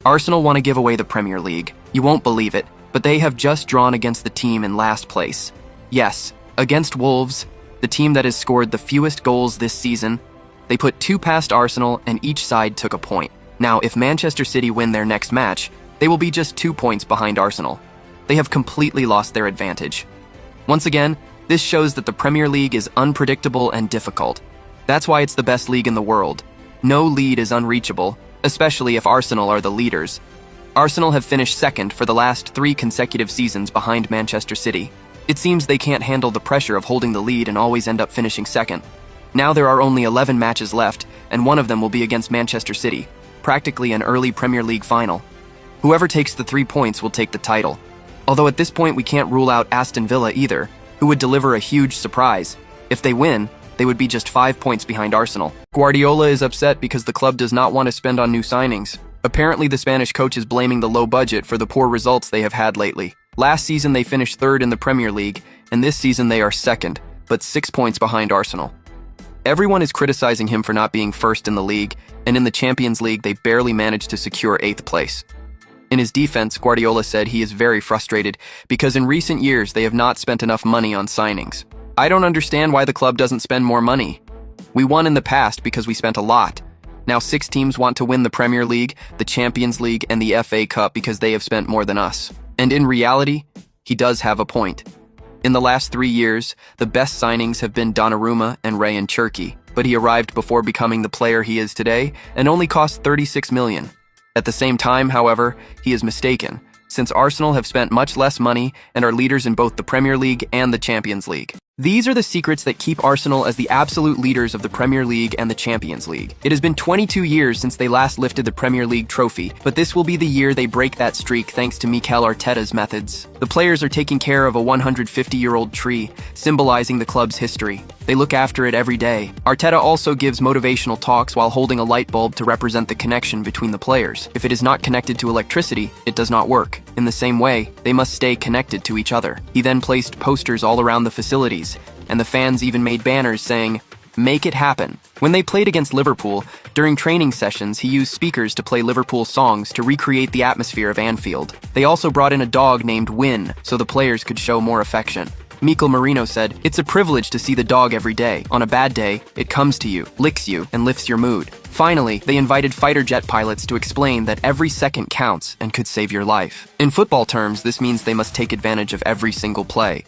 Arsenal want to give away the Premier League. You won't believe it, but they have just drawn against the team in last place. Yes, against Wolves, the team that has scored the fewest goals this season. They put 2 past Arsenal and each side took a point. Now, if Manchester City win their next match, they will be just 2 points behind Arsenal. They have completely lost their advantage. Once again, this shows that the Premier League is unpredictable and difficult. That's why it's the best league in the world. No lead is unreachable, especially if Arsenal are the leaders. Arsenal have finished second for the last 3 consecutive seasons behind Manchester City. It seems they can't handle the pressure of holding the lead and always end up finishing second. Now there are only 11 matches left, and one of them will be against Manchester City, practically an early Premier League final. Whoever takes the 3 points will take the title. Although at this point we can't rule out Aston Villa either, who would deliver a huge surprise. If they win, they would be just 5 points behind Arsenal. Guardiola is upset because the club does not want to spend on new signings. Apparently the Spanish coach is blaming the low budget for the poor results they have had lately. Last season they finished 3rd in the Premier League, and this season they are 2nd, but 6 points behind Arsenal. Everyone is criticizing him for not being 1st in the league, and in the Champions League they barely managed to secure 8th place. In his defense, Guardiola said he is very frustrated because in recent years they have not spent enough money on signings. I don't understand why the club doesn't spend more money. We won in the past because we spent a lot. Now 6 teams want to win the Premier League, the Champions League, and the FA Cup because they have spent more than us. And in reality, he does have a point. In the last 3 years, the best signings have been Donnarumma and Ryan Cherki, but he arrived before becoming the player he is today and only cost 36 million. At the same time, however, he is mistaken, since Arsenal have spent much less money and are leaders in both the Premier League and the Champions League. These are the secrets that keep Arsenal as the absolute leaders of the Premier League and the Champions League. It has been 22 years since they last lifted the Premier League trophy, but this will be the year they break that streak thanks to Mikel Arteta's methods. The players are taking care of a 150-year-old tree, symbolizing the club's history. They look after it every day. Arteta also gives motivational talks while holding a light bulb to represent the connection between the players. If it is not connected to electricity, it does not work. In the same way, they must stay connected to each other. He then placed posters all around the facilities, and the fans even made banners saying, "Make it happen." When they played against Liverpool, during training sessions, he used speakers to play Liverpool songs to recreate the atmosphere of Anfield. They also brought in a dog named Win, so the players could show more affection. Mikel Marino said, "It's a privilege to see the dog every day. On a bad day, it comes to you, licks you, and lifts your mood." Finally, they invited fighter jet pilots to explain that every second counts and could save your life. In football terms, this means they must take advantage of every single play.